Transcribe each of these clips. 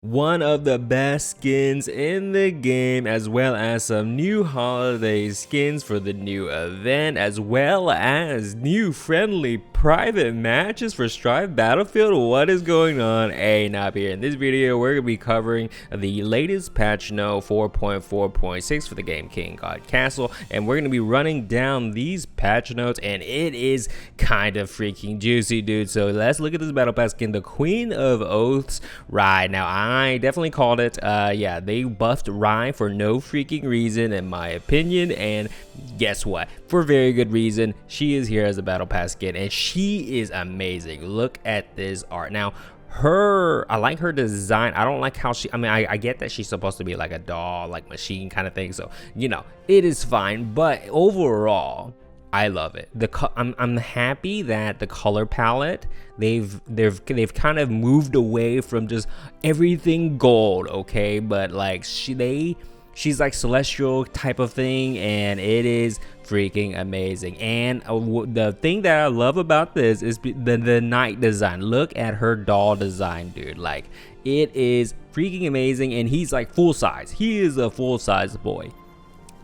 One of the best skins in the game, as well as some new holiday skins for the new event, as well as new friendly private matches for Strife Battlefield. What is going on? Hey, Nop here. In this video, we're going to be covering the latest patch note 4.4.6 for the game King God Castle, and we're going to be running down these patch notes, and it is kind of freaking juicy, dude. So let's look at this battle pass skin, the Queen of Oaths RIE. Now, I definitely called it. Yeah, they buffed RIE for no freaking reason, in my opinion, and guess what? For very good reason. She is here as a battle pass skin, and she is amazing. Look at this art. Now, I like her design. I don't like how I get that she's supposed to be like a doll, like machine kind of thing, so you know, it is fine, but overall I love it. I'm happy that the color palette, they've kind of moved away from just everything gold, okay? But like she's like celestial type of thing, and it is freaking amazing. And the thing that I love about this is the knight design. Look at her doll design, dude. Like, it is freaking amazing, and he's like full size. He is a full size boy.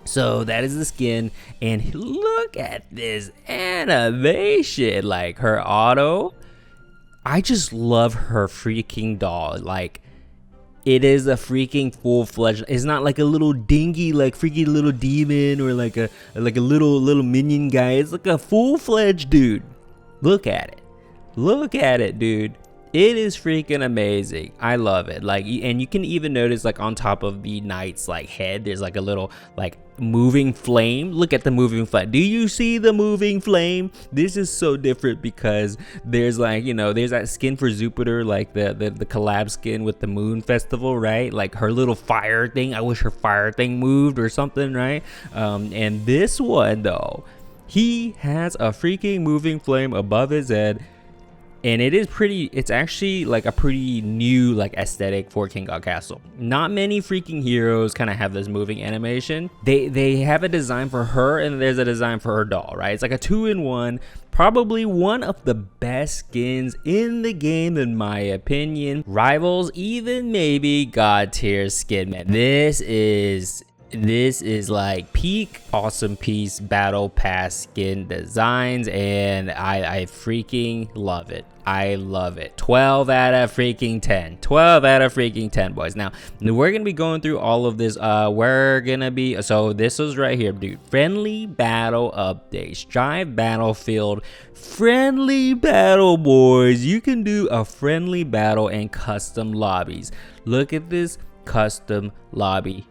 So that is the skin, and look at this animation, like her auto. I just love her freaking doll. Like, it is a freaking full-fledged. It's not like a little dingy, like freaking little demon, or like a little minion guy. It's like a full-fledged dude. Look at it. Look at it, dude. It is freaking amazing. I love it. Like, and you can even notice, like, on top of the knight's like head, there's like a little like moving flame. Look at the moving flame. Do you see the moving flame? This is so different because there's, like, you know, there's that skin for Jupiter, like the collab skin with the moon festival, right? Like her little fire thing. I wish her fire thing moved or something, right? And this one though, he has a freaking moving flame above his head. And it is pretty, it's actually like a pretty new like aesthetic for King God Castle. Not many freaking heroes kind of have this moving animation. They have a design for her, and there's a design for her doll, right? It's like a 2-in-1, probably one of the best skins in the game in my opinion. Rivals even maybe God tier skin, man. This is like peak awesome piece battle pass skin designs, and I freaking love it. I love it. 12 out of freaking 10. 12 out of freaking 10, boys. Now we're gonna be going through all of this. We're gonna be, so this was right here, dude. Friendly battle update. Strife Battlefield friendly battle, boys. You can do a friendly battle and custom lobbies. Look at this custom lobby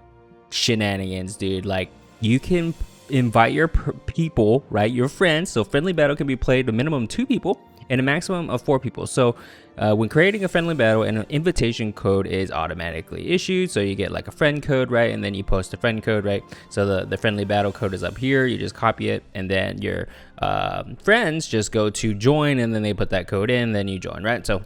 shenanigans, dude. Like, you can invite your people, right, your friends. So friendly battle can be played a minimum 2 people and a maximum of 4 people. So when creating a friendly battle, an invitation code is automatically issued. So you get like a friend code, right, and then you post a friend code, right? So the friendly battle code is up here. You just copy it, and then your friends just go to join, and then they put that code in, then you join, right? So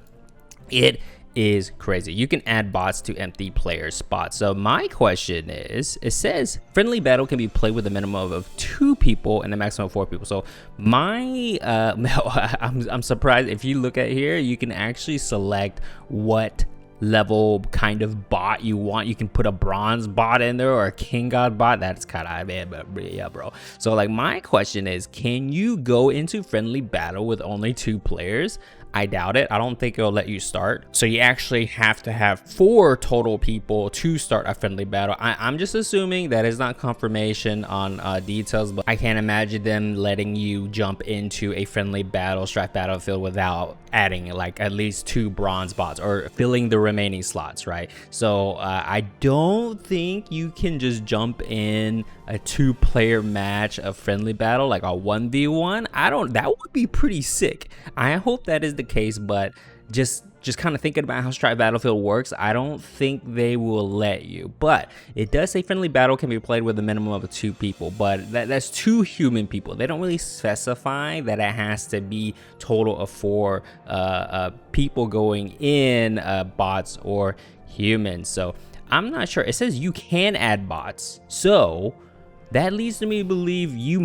it is crazy. You can add bots to empty player spots. So my question is, it says friendly battle can be played with a minimum of 2 people and a maximum of 4 people. So my I'm surprised. If you look at here, you can actually select what level kind of bot you want. You can put a bronze bot in there or a king god bot. That's kind of bad, but yeah, bro. So like, my question is, can you go into friendly battle with only 2 players? I doubt it. I don't think it'll let you start. So you actually have to have 4 total people to start a friendly battle. I'm just assuming that is not confirmation on details, but I can't imagine them letting you jump into a friendly battle, Strife Battlefield, without adding like at least 2 bronze bots or filling the remaining slots, right? So I don't think you can just jump in a 2-player match of friendly battle, like a 1v1. That would be pretty sick. I hope that is the case, but just kind of thinking about how Strife Battlefield works, I don't think they will let you. But it does say friendly battle can be played with a minimum of 2 people, but that's 2 human people. They don't really specify that it has to be total of 4 people going in, bots or humans. So I'm not sure. It says you can add bots, so that leads to me to believe you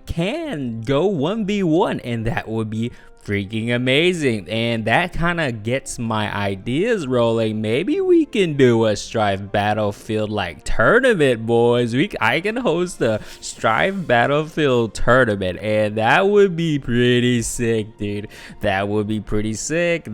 can go 1v1, and that would be freaking amazing, and that kind of gets my ideas rolling. Maybe we can do a Strife Battlefield like tournament, boys. I can host a Strife Battlefield tournament, and that would be pretty sick, dude. That would be pretty sick.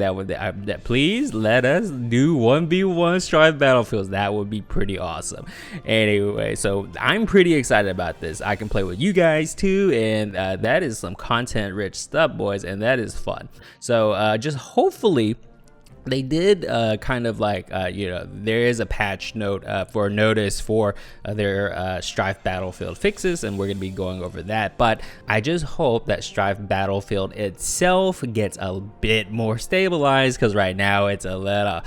Please let us do 1v1 Strife Battlefields. That would be pretty awesome. Anyway, so I'm pretty excited about this. I can play with you guys too, and that is some content rich stuff, boys, and that is fun. So just hopefully they did kind of like, there is a patch note for notice for their Strife Battlefield fixes, and we're going to be going over that. But I just hope that Strife Battlefield itself gets a bit more stabilized, because right now it's a little,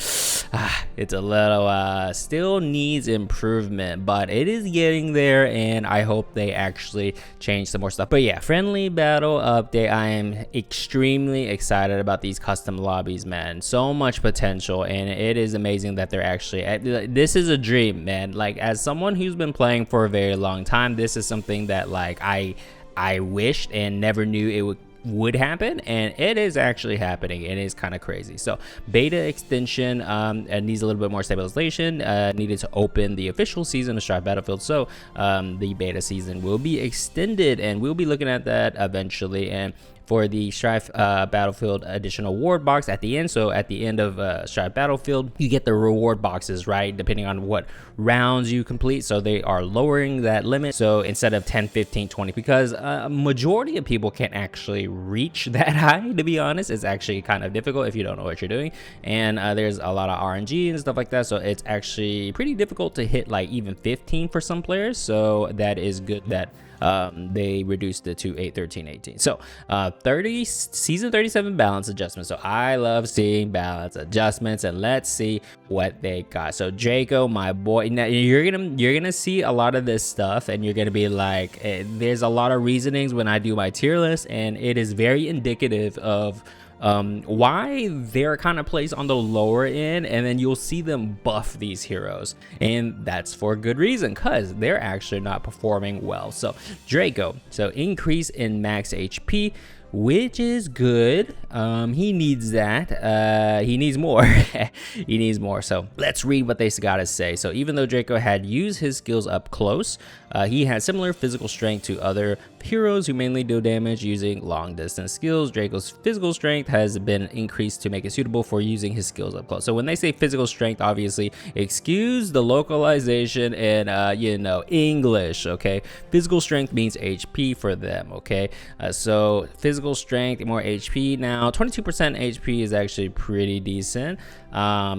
still needs improvement, but it is getting there, and I hope they actually change some more stuff. But yeah, friendly battle update. I am extremely excited about these custom lobbies, man. So much potential, and it is amazing that they're actually this is a dream, man. Like, as someone who's been playing for a very long time, this is something that like I wished and never knew it would happen, and it is actually happening. It is kind of crazy. So beta extension needs a little bit more stabilization, needed to open the official season of Strife Battlefield. So the beta season will be extended, and we'll be looking at that eventually. And for the Strife Battlefield additional award box at the end. So at the end of Strife Battlefield, you get the reward boxes, right? Depending on what rounds you complete. So they are lowering that limit. So instead of 10, 15, 20, because a majority of people can't actually reach that high, to be honest. It's actually kind of difficult if you don't know what you're doing. And there's a lot of RNG and stuff like that. So it's actually pretty difficult to hit like even 15 for some players. So that is good that they reduced it to 8, 13, 18. So season 37 balance adjustments. So I love seeing balance adjustments, and let's see what they got. So Draco, my boy, now you're gonna see a lot of this stuff, and you're gonna be like, there's a lot of reasonings when I do my tier list, and it is very indicative of why they're kind of placed on the lower end, and then you'll see them buff these heroes, and that's for good reason, because they're actually not performing well. So Draco, so increase in max HP, which is good. He needs that. He needs more. He needs more. So let's read what they gotta say. So even though Draco had used his skills up close, he had similar physical strength to other heroes who mainly do damage using long distance skills. Draco's physical strength has been increased to make it suitable for using his skills up close. So when they say physical strength, obviously excuse the localization and English, okay? Physical strength means HP for them, okay? So physical strength, more HP. Now 22% HP is actually pretty decent.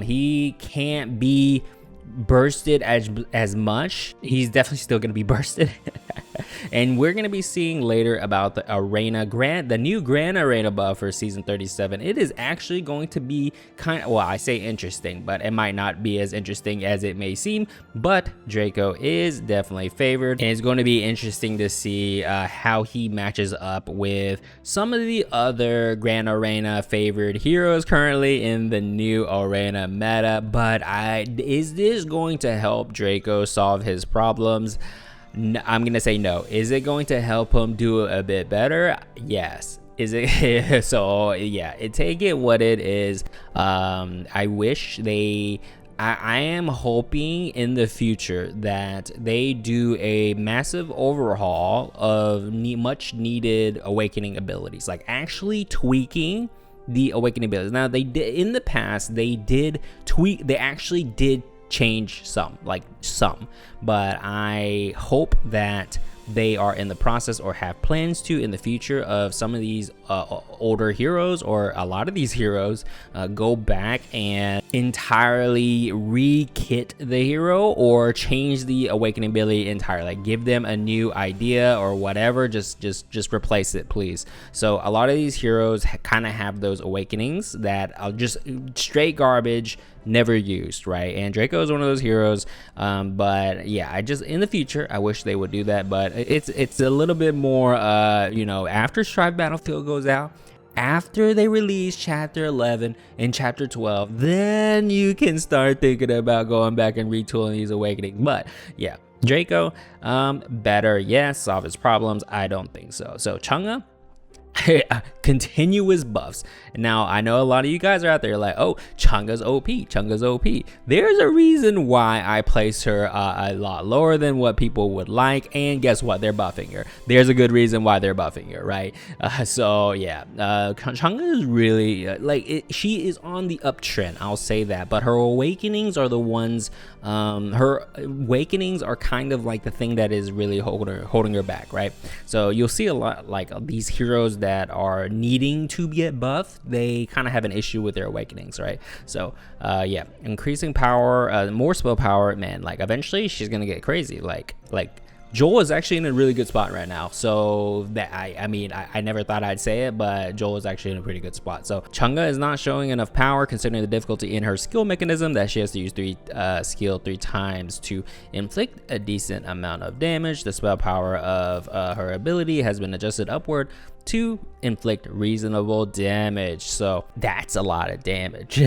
He can't be bursted as much. He's definitely still going to be bursted. And we're going to be seeing later about the the new Grand Arena buff for season 37. It is actually going to be kind of, well, I say interesting, but it might not be as interesting as it may seem. But Draco is definitely favored, and it's going to be interesting to see how he matches up with some of the other Grand Arena favored heroes currently in the new Arena meta. But is this going to help Draco solve his problems? I'm gonna say no. Is it going to help him do a bit better? Yes. Is it? So yeah, take it what it is. I wish I am hoping in the future that they do a massive overhaul of much needed awakening abilities, like actually tweaking the awakening abilities. Now they did in the past, they did tweak, they actually did change some, but I hope that they are in the process or have plans to in the future of some of these older heroes, or a lot of these heroes, go back and entirely re-kit the hero or change the awakening ability entirely, like give them a new idea or whatever. Just replace it, please. So a lot of these heroes kind of have those awakenings that are just straight garbage, never used, right? And Draco is one of those heroes. But yeah, in the future I wish they would do that. But it's a little bit more after Strife Battlefield goes out, after they release chapter 11 and chapter 12, then you can start thinking about going back and retooling these awakenings. But yeah, Draco, better, yes. Solve his problems? I don't think so. So Chang'e, continuous buffs. Now I know a lot of you guys are out there like, oh, Chang'e's OP, Chang'e's OP. There's a reason why I place her a lot lower than what people would like, and guess what, they're buffing her. There's a good reason why they're buffing her, right? So yeah, Chang'e is really she is on the uptrend, I'll say that, but her awakenings are the ones, her awakenings are kind of like the thing that is really holding her back, right? So you'll see a lot like these heroes that are needing to get buffed, they kind of have an issue with their awakenings, right? So yeah, increasing power, more spell power, man, like eventually she's gonna get crazy. Like Joel is actually in a really good spot right now. So that I mean, I never thought I'd say it, but Joel is actually in a pretty good spot. So Chang'e is not showing enough power considering the difficulty in her skill mechanism that she has to use skill 3 times to inflict a decent amount of damage. The spell power of her ability has been adjusted upward to inflict reasonable damage. So that's a lot of damage.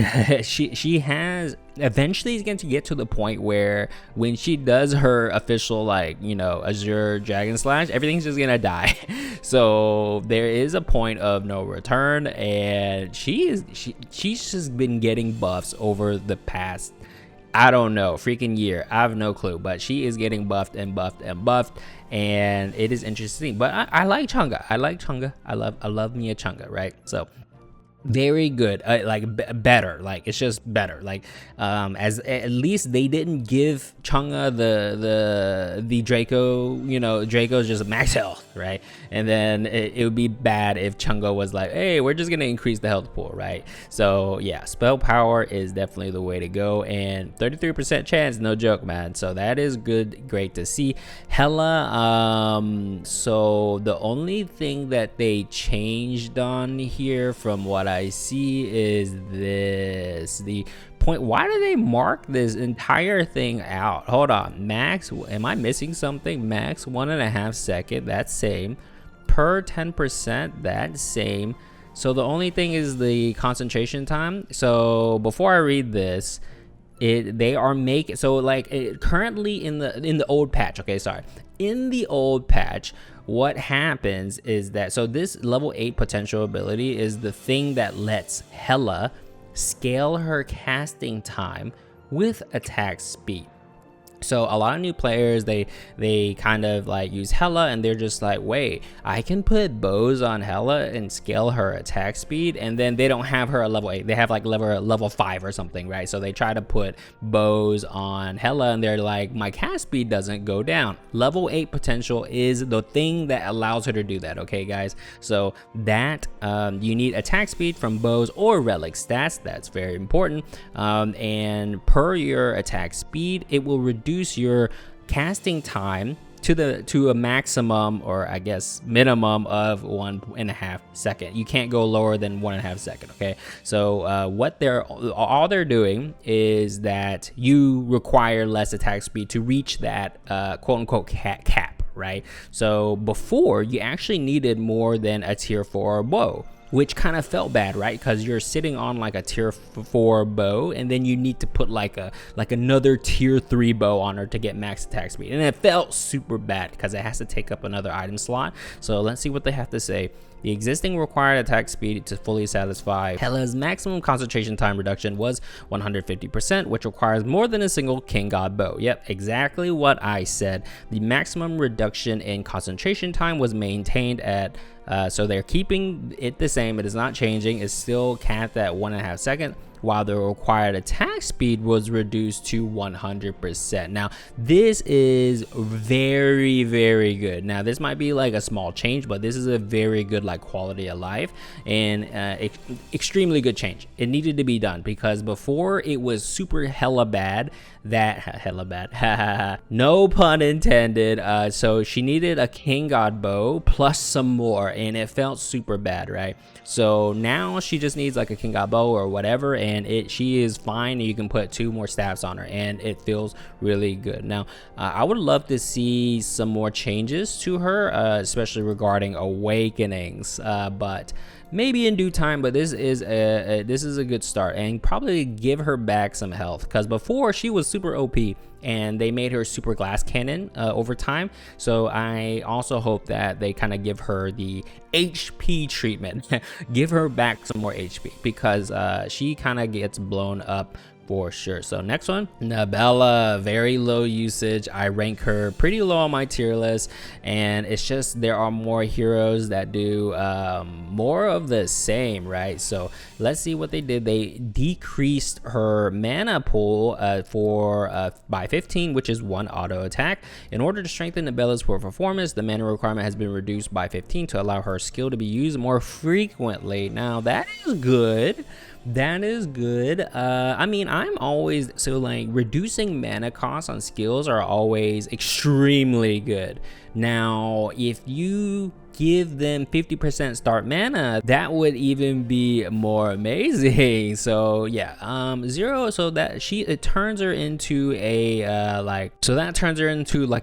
she has eventually is going to get to the point where when she does her official, like, you know, Azure Dragon Slash, everything's just gonna die. So there is a point of no return, and she's just been getting buffs over the past, I don't know, freaking year. I have no clue, but she is getting buffed and buffed and buffed, and it is interesting. But I like Chang'e. I like Chang'e. I love me a Chang'e, right? So very good, like better, like it's just better, like as at least they didn't give Chang'e the Draco, you know, Draco's just max health, right? And then it would be bad if Chang'e was like, hey, we're just gonna increase the health pool, right? So yeah, spell power is definitely the way to go, and 33% chance, no joke, man. So that is good, great to see. Hela, so the only thing that they changed on here from what I see is this, the point. Why do they mark this entire thing out? Hold on, max, am I missing something? Max 1.5 second, that's same. Per 10%, that's same. So the only thing is the concentration time. So before I read this, they are making, so like currently in the old patch, okay, sorry, in the old patch, what happens is that, so this level 8 potential ability is the thing that lets Hela scale her casting time with attack speed. So a lot of new players, they kind of like use Hela and they're just like, wait, I can put bows on Hela and scale her attack speed, and then they don't have her at level 8, they have like level 5 or something, right? So they try to put bows on Hela and they're like, my cast speed doesn't go down. Level 8 potential is the thing that allows her to do that, okay guys? So that you need attack speed from bows or relic stats, that's very important, and per your attack speed, it will reduce your casting time to a maximum, or I guess minimum, of 1.5 seconds. You can't go lower than 1.5 seconds. Okay, so what all they're doing is that you require less attack speed to reach that quote unquote cap, right? So before, you actually needed more than a tier 4 bow, which kind of felt bad, right? Because you're sitting on like a tier 4 bow, and then you need to put like another tier 3 bow on her to get max attack speed, and it felt super bad because it has to take up another item slot. So let's see what they have to say. The existing required attack speed to fully satisfy Hela's maximum concentration time reduction was 150%, which requires more than a single King God bow. Yep, exactly what I said. The maximum reduction in concentration time was maintained at, so they're keeping it the same. It is not changing. It's still capped at 1.5 seconds, while the required attack speed was reduced to 100%. Now, this is very, very good. Now, this might be like a small change, but this is a very good like quality of life and extremely good change. It needed to be done because before it was super hella bad. No pun intended. So she needed a King God bow plus some more, and it felt super bad, right? So now she just needs like a King God bow or whatever, and she is fine. You can put 2 more stabs on her, and it feels really good. Now, I would love to see some more changes to her, especially regarding awakenings, but maybe in due time, but this is a good start, and probably give her back some health, because before she was super OP and they made her super glass cannon over time. So I also hope that they kind of give her the HP treatment, give her back some more HP, because she kind of gets blown up for sure. So next one, Nabella, very low usage. I rank her pretty low on my tier list, and it's just there are more heroes that do more of the same, right? So let's see what they did. They decreased her mana pool by 15, which is 1 auto attack. In order to strengthen Nabella's performance, the mana requirement has been reduced by 15 to allow her skill to be used more frequently. Now that is good. That is good. I mean, I'm always, so like reducing mana costs on skills are always extremely good. Now, if you give them 50% start mana, that would even be more amazing. So yeah, 0, so that it turns her into a like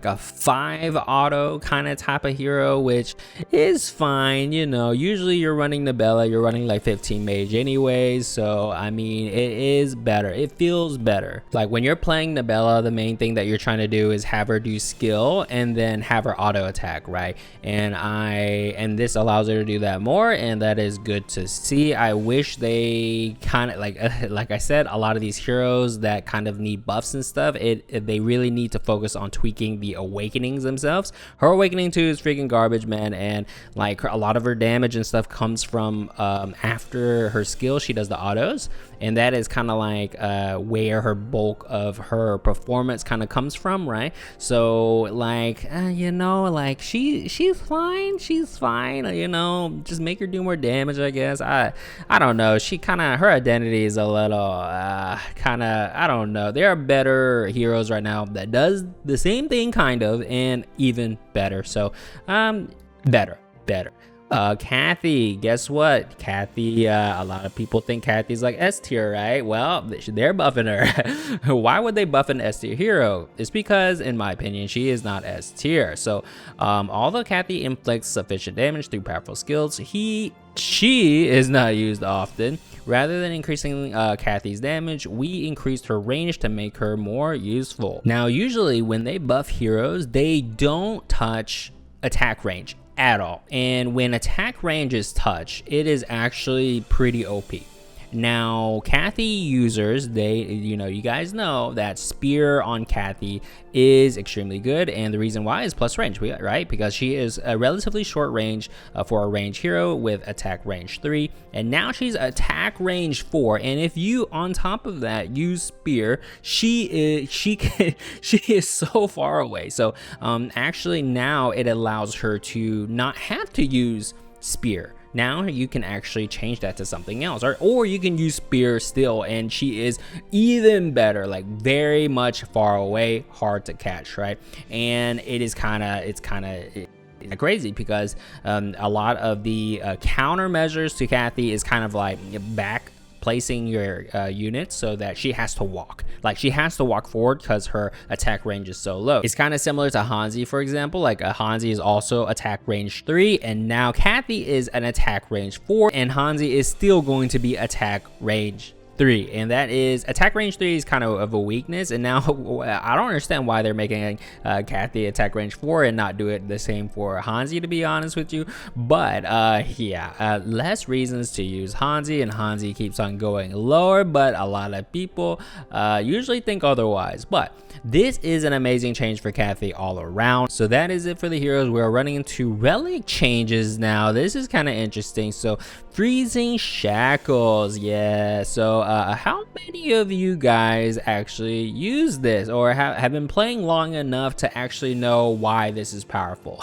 a 5 auto kind of type of hero, which is fine. You know, usually you're running Nabella, you're running like 15 mage anyways, so I mean, it is better, it feels better. Like when you're playing Nabella, the main thing that you're trying to do is have her do skill and then have her auto attack, right? And this allows her to do that more, and that is good to see. I wish they kind of like I said, a lot of these heroes that kind of need buffs and stuff, they really need to focus on tweaking the awakenings themselves. Her awakening 2 is freaking garbage, man, and like a lot of her damage and stuff comes from after her skill, she does the autos, and that is kind of like where her bulk of her performance kind of comes from, right? So like you know, like she's fine, you know, just make her do more damage, I guess. I don't know, she kind of, her identity is a little kind of, I don't know. There are better heroes right now that does the same thing kind of, and even better. So better. Kathy, guess what? Kathy, a lot of people think Kathy's like S tier, right? Well, they're buffing her. Why would they buff an S tier hero? It's because, in my opinion, she is not S tier. So, although Kathy inflicts sufficient damage through powerful skills, she is not used often. Rather than increasing Kathy's damage, we increased her range to make her more useful. Now, usually when they buff heroes, they don't touch attack range at all, and when attack range is touched, it is actually pretty OP. Now, Kathy users, you guys know that spear on Kathy is extremely good, and the reason why is plus range, right? Because she is a relatively short range for a range hero with attack range 3, and now she's attack range 4. And if you, on top of that, use spear, she is so far away. So actually now it allows her to not have to use spear. Now you can actually change that to something else, or you can use spear still, and she is even better, like very much far away, hard to catch, right? And it's kind of crazy, because a lot of the countermeasures to Kathy is kind of like back placing your units so that she has to walk. Like, she has to walk forward because her attack range is so low. It's kind of similar to Hanzi, for example. Like, Hanzi is also attack range 3, and now Kathy is an attack range 4, and Hanzi is still going to be attack range 3, and that is attack range 3 is kind of a weakness. And now I don't understand why they're making Kathy attack range 4 and not do it the same for Hanzi, to be honest with you. But yeah, less reasons to use Hanzi, and Hanzi keeps on going lower, but a lot of people usually think otherwise. But this is an amazing change for Kathy all around. So that is it for the heroes. We're running into Relic Changes now. This is kind of interesting. So freezing shackles, yeah. So how many of you guys actually use this, or have been playing long enough to actually know why this is powerful?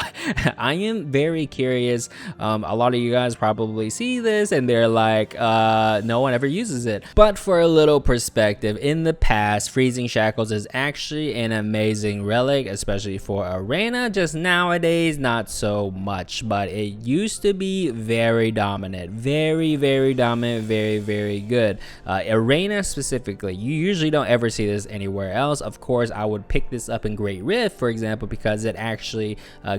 I am very curious. A lot of you guys probably see this and they're like, no one ever uses it. But for a little perspective, in the past, freezing shackles is actually an amazing relic, especially for arena. Just nowadays, not so much, but it used to be very dominant, very dominant, very good. Arena specifically, you usually don't ever see this anywhere else. Of course, I would pick this up in Great Rift, for example, because it actually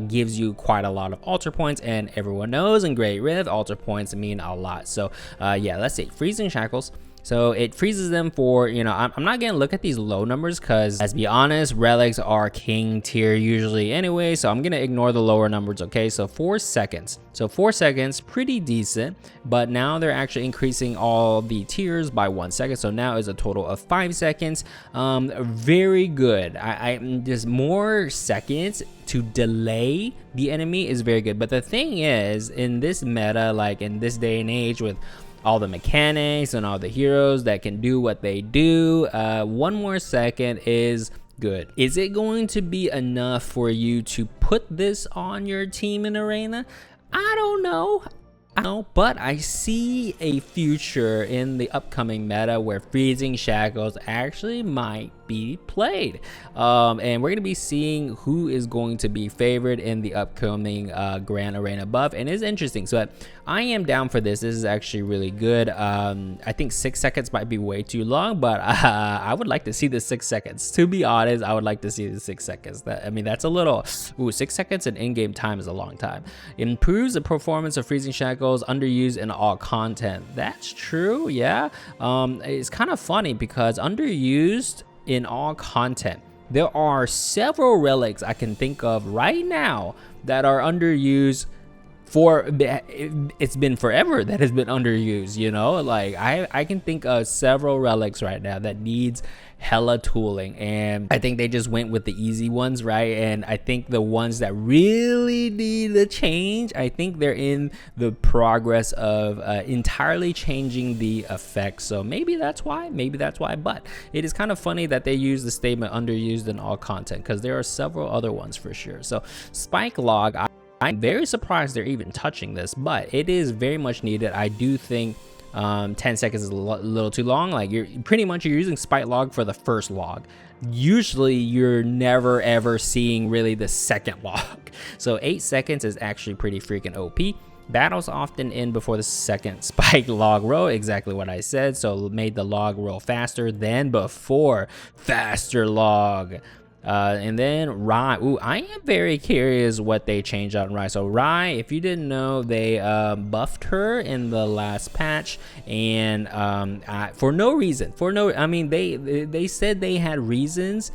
gives you quite a lot of altar points, and everyone knows in Great Rift, altar points mean a lot. So yeah, let's see, freezing shackles. So it freezes them for, you know, I'm not gonna look at these low numbers because, let's be honest, relics are king tier usually anyway, so I'm gonna ignore the lower numbers. Okay, so 4 seconds. So 4 seconds, pretty decent, but now they're actually increasing all the tiers by 1 second, so now is a total of 5 seconds. Very good. There's more seconds to delay the enemy is very good, but the thing is, in this meta, like in this day and age with all the mechanics and all the heroes that can do what they do, 1 more second is good. Is it going to be enough for you to put this on your team in Arena? I don't know. But I see a future in the upcoming meta where freezing shackles actually might be played, and we're going to be seeing who is going to be favored in the upcoming Grand Arena buff, and it's interesting. So I am down for this. This is actually really good. I think 6 seconds might be way too long, but I would like to see the 6 seconds. To be honest, I would like to see the 6 seconds. I mean, that's a little, 6 seconds in in-game time is a long time. Improves the performance of freezing shackles, underused in all content. That's true, yeah. It's kind of funny because underused in all content, there are several relics I can think of right now that are underused. It's been forever that has been underused, you know, like I can think of several relics right now that needs hella tooling, and I think they just went with the easy ones, right? And I think the ones that really need a change, I think they're in the progress of entirely changing the effects. So maybe that's why, but it is kind of funny that they use the statement underused in all content, because there are several other ones for sure. So spike log, I'm very surprised they're even touching this, but it is very much needed. I do think 10 seconds is a little too long. Like you're using spike log for the first log. Usually you're never ever seeing really the second log. So 8 seconds is actually pretty freaking OP. Battles often end before the second spike log roll, exactly what I said. So made the log roll faster than before. Faster log. And then RIE. Ooh, I am very curious what they changed on RIE. So RIE, if you didn't know, they buffed her in the last patch, and for no reason. I mean, they said they had reasons,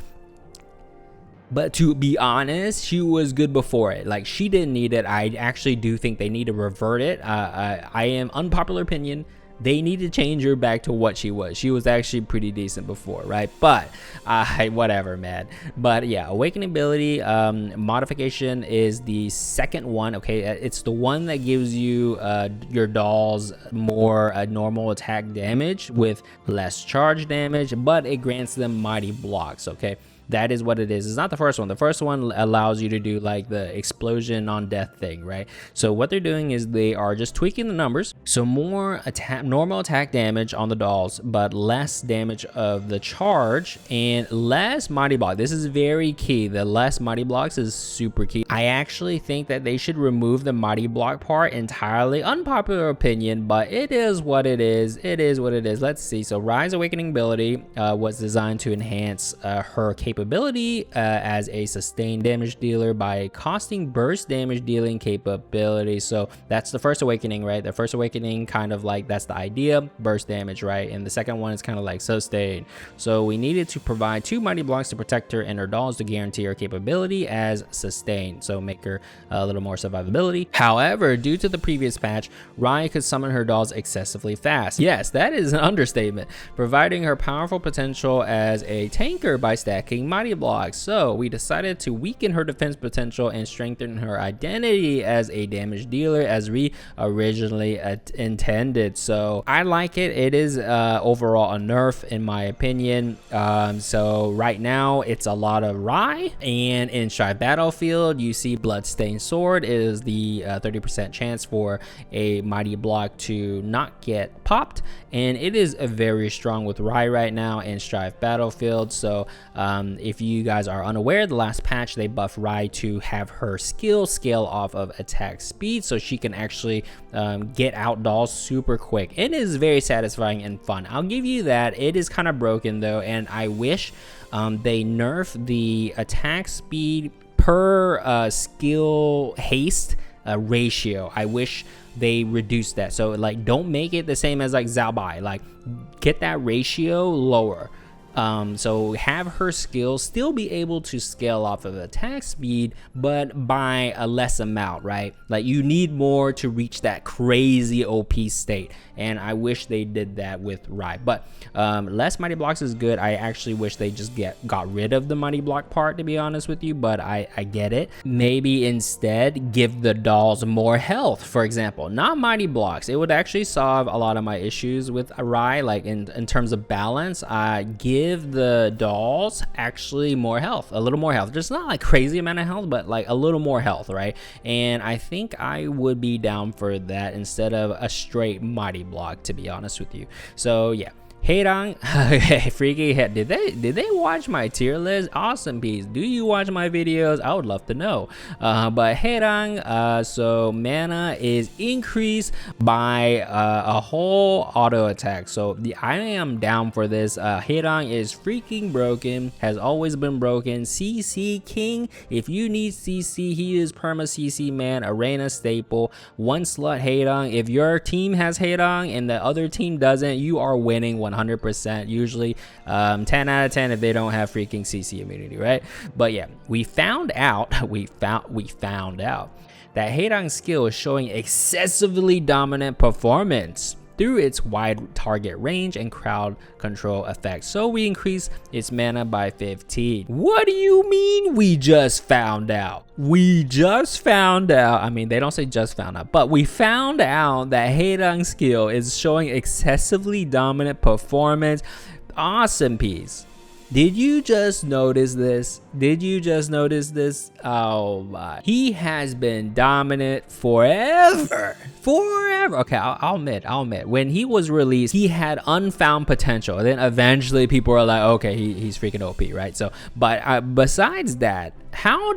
but to be honest, she was good before it. Like, she didn't need it. I actually do think they need to revert it. I am unpopular opinion. They need to change her back to what she was. She was actually pretty decent before, right? But whatever, man. But yeah, awakening ability modification is the second one. Okay, it's the one that gives you your dolls more normal attack damage with less charge damage, but it grants them mighty blocks. Okay, that is what it is. It's not the first one. The first one allows you to do like the explosion on death thing, right? So what they're doing is they are just tweaking the numbers. So more normal attack damage on the dolls, but less damage of the charge and less mighty block. This is very key. The less mighty blocks is super key. I actually think that they should remove the mighty block part entirely. Unpopular opinion, but it is what it is. It is what it is. Let's see. So RIE's awakening ability was designed to enhance her capability as a sustained damage dealer by costing burst damage dealing capability. So that's the first awakening, right? The first awakening kind of like, that's the idea, burst damage, right? And the second one is kind of like sustain. So we needed to provide 2 mighty blocks to protect her and her dolls to guarantee her capability as sustain, so make her a little more survivability. However, due to the previous patch, RIE could summon her dolls excessively fast. Yes, that is an understatement, providing her powerful potential as a tanker by stacking mighty blocks. So we decided to weaken her defense potential and strengthen her identity as a damage dealer as we originally intended. So I like it. It is overall a nerf in my opinion. So right now it's a lot of RIE, and in Strife Battlefield you see Bloodstained Sword is the 30% chance for a mighty block to not get popped, and it is very strong with RIE right now in Strife Battlefield. So if you guys are unaware, the last patch they buffed RIE to have her skill scale off of attack speed, so she can actually get out dolls super quick. It is very satisfying and fun. I'll give you that. It is kind of broken though, and I wish they nerf the attack speed per skill haste ratio. I wish they reduced that. So like, don't make it the same as like Xiao Bai. Like, get that ratio lower. So have her skills still be able to scale off of attack speed, but by a less amount, right? Like, you need more to reach that crazy OP state, and I wish they did that with RIE. But less mighty blocks is good. I actually wish they just got rid of the mighty block part, to be honest with you, but I get it. Maybe instead give the dolls more health, for example, not mighty blocks. It would actually solve a lot of my issues with RIE, like in terms of balance. Give the dolls actually more health, a little more health, just not like crazy amount of health, but like a little more health, right? And I think I would be down for that instead of a straight mighty block, to be honest with you. So yeah, Heirang, freaky head. Did they watch my tier list? Awesome piece. Do you watch my videos? I would love to know. But Heirang, so mana is increased by a whole auto attack. So I am down for this. Heirang is freaking broken. Has always been broken. CC king. If you need CC, he is perma CC man. Arena staple. One slot Heirang. If your team has Heirang and the other team doesn't, you are winning 100%, usually 10 out of 10 if they don't have freaking CC immunity, right? But yeah, we found out that Heirang's skill is showing excessively dominant performance through its wide target range and crowd control effect. So we increase its mana by 15. What do you mean we just found out? We just found out. I mean, they don't say just found out, but we found out that Heirang's skill is showing excessively dominant performance. Awesome piece. Did you just notice this? Did you just notice this? Oh my. He has been dominant forever. Okay, I'll admit. When he was released, he had unfound potential. Then eventually people were like, okay, he's freaking OP, right? So, but besides that, how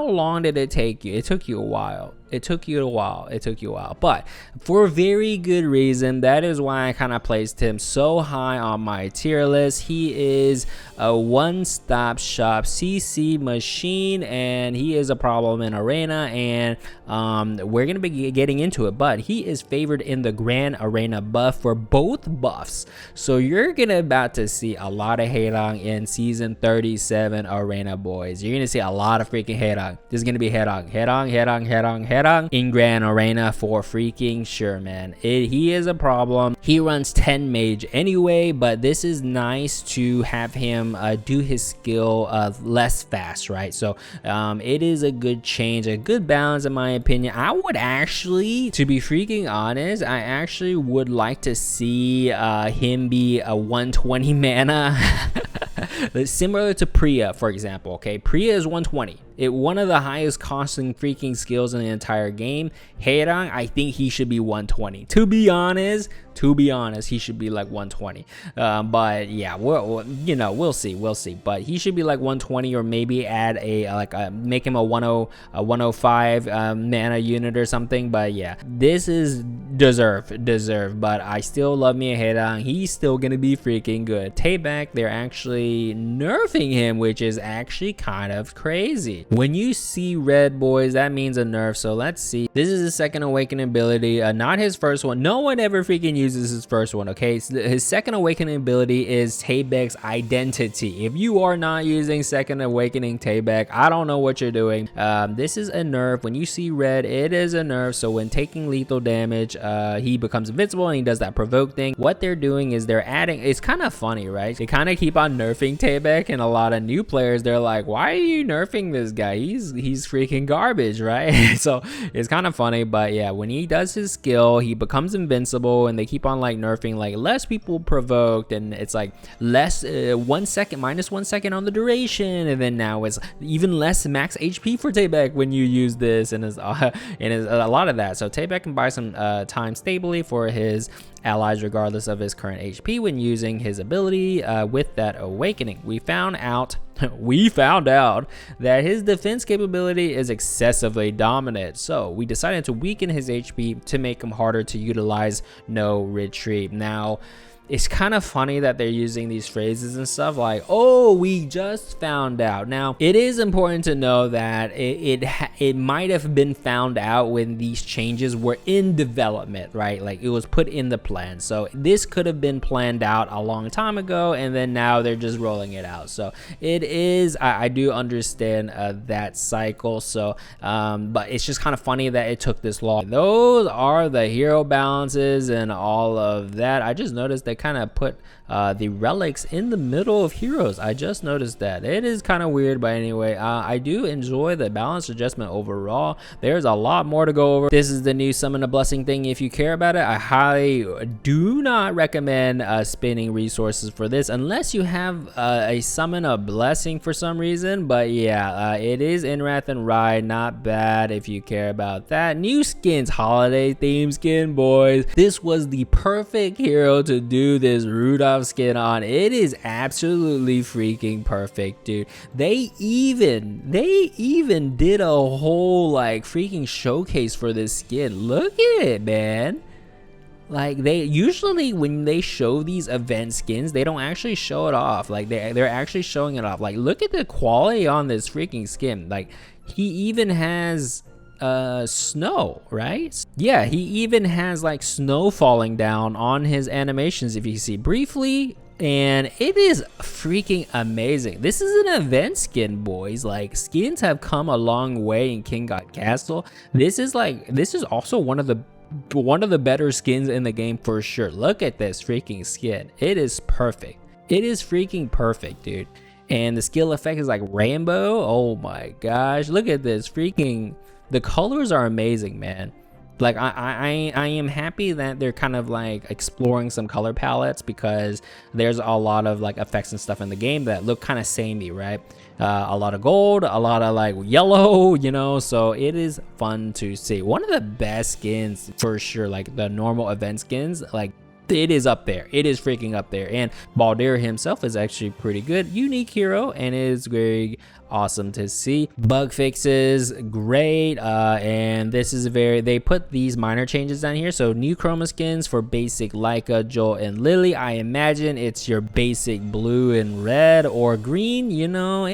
long did it take you? It took you a while. It took you a while, but for very good reason. That is why I kind of placed him so high on my tier list. He is a one-stop shop CC machine, and he is a problem in arena, and we're gonna be getting into it, but he is favored in the grand arena buff for both buffs. So you're gonna about to see a lot of Heirang in season 37 arena, boys. You're gonna see a lot of freaking Heirang. There's gonna be Heirang in grand arena for freaking sure, man. He is a problem. He runs 10 mage anyway, but this is nice to have him do his skill less fast, right? So it is a good change, a good balance in my opinion. I would actually, to be freaking honest, I actually would like to see him be a 120 mana. Similar to Priya, for example. Okay, Priya is 120. One of the highest costing freaking skills in the entire game. Heirang, I think he should be 120. To be honest, he should be like 120. But yeah, we'll see. But he should be like 120, or maybe add make him a 105 mana unit or something. But yeah, this is deserved. But I still love me a Heirang. He's still gonna be freaking good. Tayback, they're actually nerfing him, which is actually kind of crazy. When you see red, boys, that means a nerf. So let's see. This is his second awakening ability, not his first one. No one ever freaking uses his first one, okay? So his second awakening ability is Tayback's identity. If you are not using second awakening Tayback, I don't know what you're doing. This is a nerf. When you see red, it is a nerf. So when taking lethal damage, he becomes invincible and he does that provoke thing. What they're doing is they're adding, it's kind of funny, right? They kind of keep on nerfing Tayback, and a lot of new players, they're like, why are you nerfing this guy? He's freaking garbage, right? So it's kind of funny. But yeah, when he does his skill, he becomes invincible, and they keep on like nerfing like less people provoked, and it's like less minus 1 second on the duration, and then now it's even less max HP for Tayback when you use this, and it's a lot of that. So Tayback can buy some time stably for his allies regardless of his current HP when using his ability with that awakening. We found out we found out that his defense capability is excessively dominant, so we decided to weaken his HP to make him harder to utilize no retreat. Now, it's kind of funny that they're using these phrases and stuff like, oh, we just found out. Now, it is important to know that it might have been found out when these changes were in development, right? Like, it was put in the plan. So this could have been planned out a long time ago, and then now they're just rolling it out. So it is, I do understand that cycle. So, but it's just kind of funny that it took this long. Those are the hero balances and all of that. I just noticed they kind of put the relics in the middle of heroes. I just noticed that. It is kind of weird, but anyway, I do enjoy the balance adjustment overall. There's a lot more to go over. This is the new summon a blessing thing. If you care about it, I highly do not recommend spending resources for this unless you have a summon a blessing for some reason. But yeah, it is in Wrath and RIE. Not bad if you care about that. New skins, holiday theme skin, boys. This was the perfect hero to do this Rudolph skin on. It is absolutely freaking perfect, dude. They even did a whole like freaking showcase for this skin. Look at it, man. Like, they usually, when they show these event skins, they don't actually show it off. Like, they're actually showing it off. Like, look at the quality on this freaking skin. Like, he even has snow, right? Yeah, he even has like snow falling down on his animations, if you see briefly, and it is freaking amazing. This is an event skin, boys. Like, skins have come a long way in King God Castle. This is also one of the better skins in the game for sure. Look at this freaking skin. It is perfect. It is freaking perfect, dude. And the skill effect is like rainbow. Oh my gosh, look at this freaking. The colors are amazing, man. Like, I am happy that they're kind of like exploring some color palettes, because there's a lot of like effects and stuff in the game that look kind of samey, right? A lot of gold, a lot of like yellow, you know, so it is fun to see. One of the best skins for sure, like the normal event skins, like, it is up there. It is freaking up there. And Baldur himself is actually pretty good. Unique hero, and it is very awesome to see. Bug fixes, great. And this is they put these minor changes down here. So new chroma skins for basic Leica, Joel, and Lily. I imagine it's your basic blue and red or green, you know.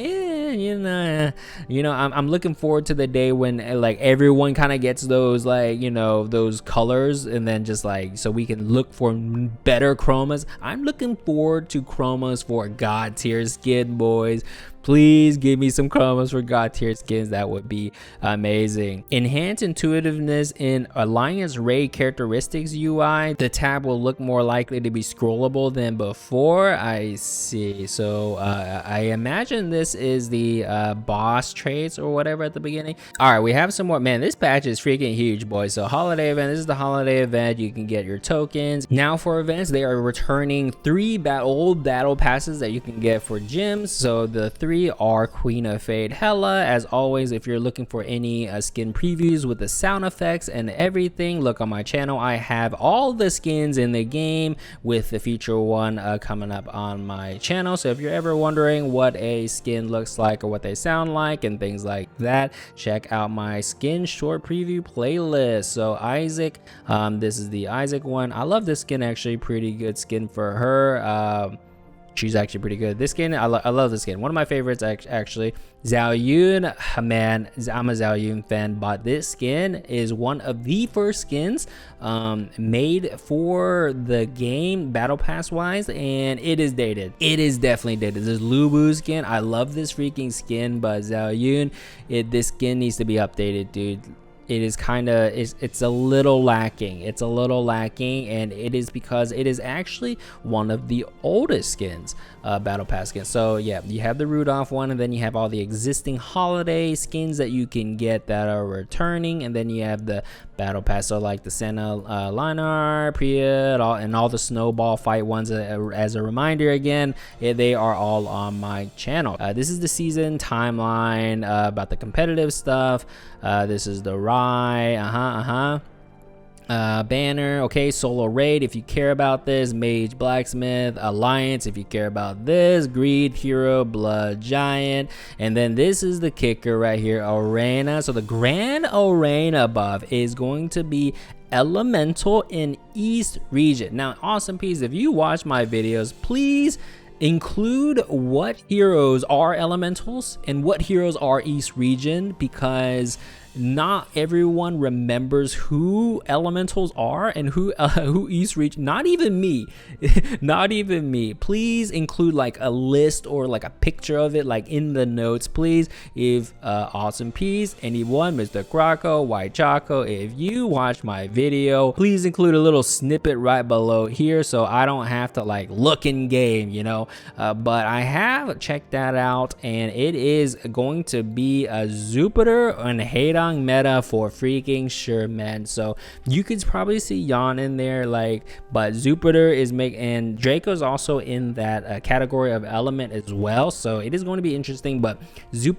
I'm looking forward to the day when like everyone kind of gets those, like, you know, those colors, and then just like, so we can look for better chromas. I'm looking forward to chromas for God tier skin, boys. Please give me some chromas for God tier skins. That would be amazing. Enhance intuitiveness in Alliance Raid characteristics UI. The tab will look more likely to be scrollable than before. I see. So I imagine this is the boss traits or whatever at the beginning. All right, we have some more. Man, this patch is freaking huge, boys. So holiday event. This is the holiday event. You can get your tokens. Now for events, they are returning 3 old battle passes that you can get for gyms. So the 3 are Queen of Fate, Hela. As always, if you're looking for any skin previews with the sound effects and everything, look on my channel. I have all the skins in the game with the future one coming up on my channel. So if you're ever wondering what a skin looks like or what they sound like and things like that, check out my skin short preview playlist. So Isaac, this is the Isaac one. I love this skin, actually. Pretty good skin for her. She's actually pretty good. This skin, I love this skin. One of my favorites, actually. Zhao Yun, man, I'm a Zhao Yun fan, but this skin is one of the first skins made for the game, Battle Pass wise, and it is dated. It is definitely dated. This Lubu skin, I love this freaking skin, but Zhao Yun, this skin needs to be updated, dude. It is kind of, it's a little lacking. It's a little lacking, and it is because it is actually one of the oldest skins, Battle Pass skins. So yeah, you have the Rudolph one, and then you have all the existing holiday skins that you can get that are returning, and then you have the Battle Pass, so like the Santa Linar, Priya, and all the Snowball fight ones. As a reminder again, they are all on my channel. This is the season timeline about the competitive stuff. This is the RIE, Banner, okay, solo raid if you care about this, mage, blacksmith, alliance if you care about this, greed, hero, blood giant, and then this is the kicker right here, arena. So the grand arena buff is going to be elemental in East region. Now, AWESOMEPIECE, if you watch my videos, please include what heroes are elementals and what heroes are East region, because not everyone remembers who elementals are and who East region. Not even me. Not even me. Please include like a list or like a picture of it, like in the notes, please. If AWESOMEPIECE, anyone, Mr. Croco, White Choco, if you watch my video, please include a little snippet right below here so I don't have to like look in game, you know. But I have checked that out, and it is going to be a Jupiter and Hadon meta for freaking sure, man. So you could probably see Yon in there, like, but Jupiter is and Draco's also in that category of element as well. So it is going to be interesting, but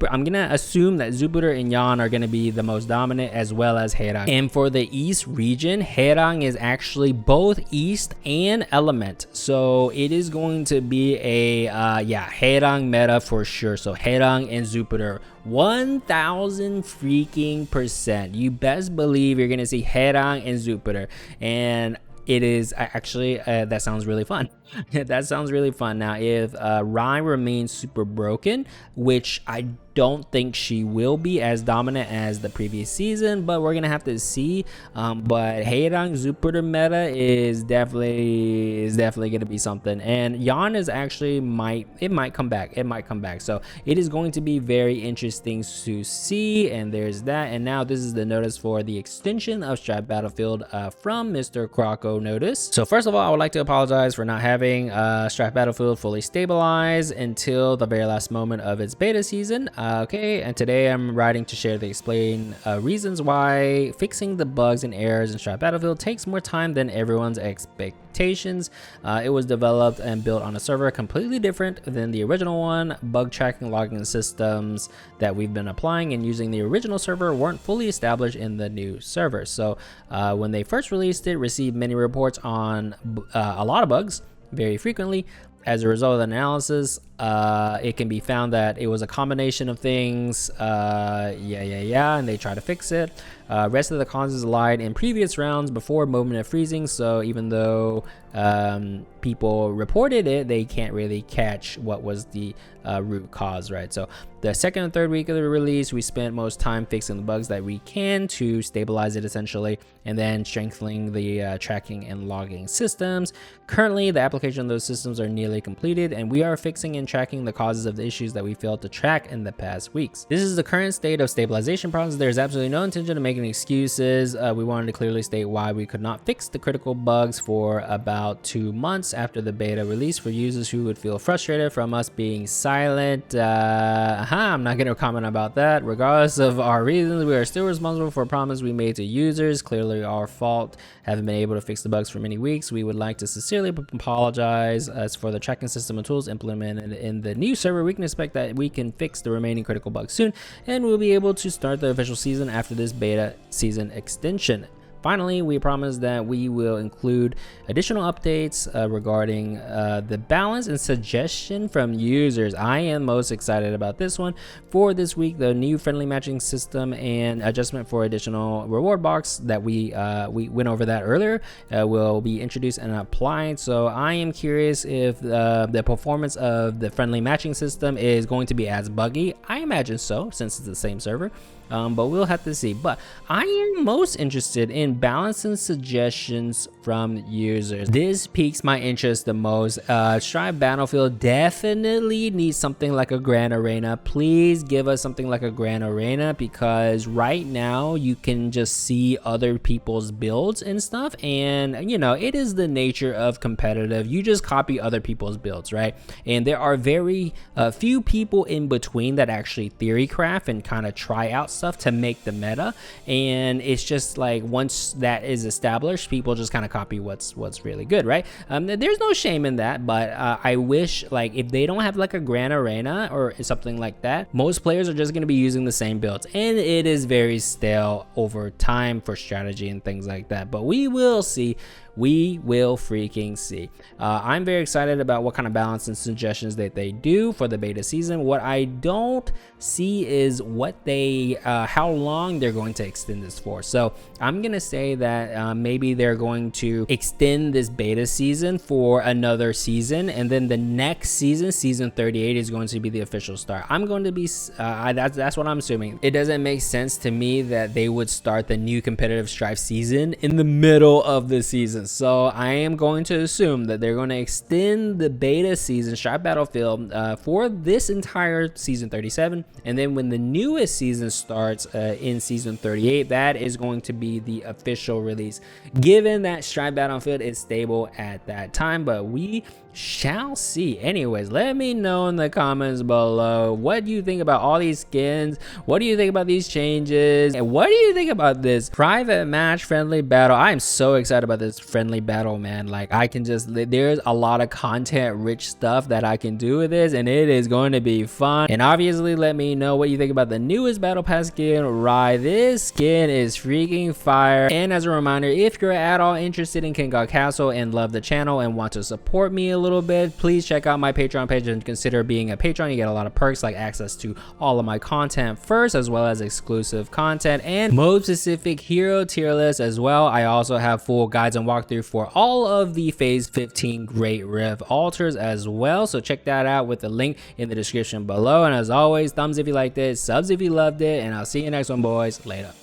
I'm gonna assume that Jupiter and Yon are gonna be the most dominant, as well as Hadon. And for the East region, Hadon is actually both East and element, so it is going to be a Hadon meta for sure. So Hadon and Jupiter, 1000 freaking %. You best believe you're gonna see Hadon and Jupiter, and it is actually that sounds really fun. That sounds really fun. Now, if RIE remains super broken, which I don't think she will be as dominant as the previous season, but we're gonna have to see. But Hadon Jupiter meta is definitely gonna be something, and Yon is actually might come back. It might come back. So it is going to be very interesting to see. And there's that. And now this is the notice for the extension of Strife Battlefield from Mr. Croco notice. So first of all, I would like to apologize for not having Strife Battlefield fully stabilized until the very last moment of its beta season. Okay, and today I'm writing to share the explain reasons why fixing the bugs and errors in Strife Battlefield takes more time than everyone's expectations. It was developed and built on a server completely different than the original one. Bug tracking logging systems that we've been applying and using the original server weren't fully established in the new server. So when they first released it, received many reports on a lot of bugs very frequently. As a result of the analysis, it can be found that it was a combination of things, and they try to fix it. Rest of the causes lied in previous rounds before moment of freezing, so even though people reported it, they can't really catch what was the root cause, right? So the second and third week of the release, we spent most time fixing the bugs that we can to stabilize it essentially, and then strengthening the tracking and logging systems. Currently, the application of those systems are nearly completed, and we are fixing and tracking the causes of the issues that we failed to track in the past weeks. This is the current state of stabilization problems. There's absolutely no intention of making excuses. We wanted to clearly state why we could not fix the critical bugs for about 2 months after the beta release for users who would feel frustrated from us being silent. I'm not going to comment about that. Regardless of our reasons, we are still responsible for a promise we made to users. Clearly our fault. Haven't been able to fix the bugs for many weeks. We would like to sincerely apologize as for the tracking system and tools implemented in the new server. We can expect that we can fix the remaining critical bugs soon, and we'll be able to start the official season after this beta season extension. Finally, we promise that we will include additional updates regarding the balance and suggestion from users. I am most excited about this one. For this week, the new friendly matching system and adjustment for additional reward box that we went over that earlier will be introduced and applied. So I am curious if the performance of the friendly matching system is going to be as buggy. I imagine so, since it's the same server. But we'll have to see. But I am most interested in balance and suggestions from users. This piques my interest the most. Strife Battlefield definitely needs something like a Grand Arena. Please give us something like a Grand Arena, because right now you can just see other people's builds and stuff, and you know, it is the nature of competitive. You just copy other people's builds, right? And there are very few people in between that actually theory craft and kind of try out stuff to make the meta, and it's just like once that is established, people just kind of copy what's really good, right? There's no shame in that, but I wish, like, if they don't have like a grand arena or something like that, most players are just going to be using the same builds, and it is very stale over time for strategy and things like that. But we will see. We will freaking see. I'm very excited about what kind of balance and suggestions that they do for the beta season. What I don't see is what they how long they're going to extend this for. So I'm gonna say that maybe they're going to extend this beta season for another season, and then the next season, season 38, is going to be the official start. I'm going to be that's what I'm assuming. It doesn't make sense to me that they would start the new competitive Strife season in the middle of the season. So I am going to assume that they're going to extend the beta season, Strife Battlefield, for this entire season 37, and then when the newest season starts in season 38, that is going to be the official release, given that Strife Battlefield is stable at that time. But we shall see. Anyways, let me know in the comments below, what do you think about all these skins? What do you think about these changes? And what do you think about this private match friendly battle? I am so excited about this friendly battle, man. Like, I can just, there's a lot of content rich stuff that I can do with this, and it is going to be fun. And obviously, let me know what you think about the newest battle pass skin, RIE. This skin is freaking fire. And as a reminder, if you're at all interested in King God Castle and love the channel and want to support me a little bit, please check out my Patreon page and consider being a patron. You get a lot of perks, like access to all of my content first, as well as exclusive content and mode specific hero tier lists as well. I also have full guides and walkthrough for all of the phase 15 Great Rift altars as well, so check that out with the link in the description below. And as always, thumbs if you liked it, subs if you loved it, and I'll see you next one, boys. Later.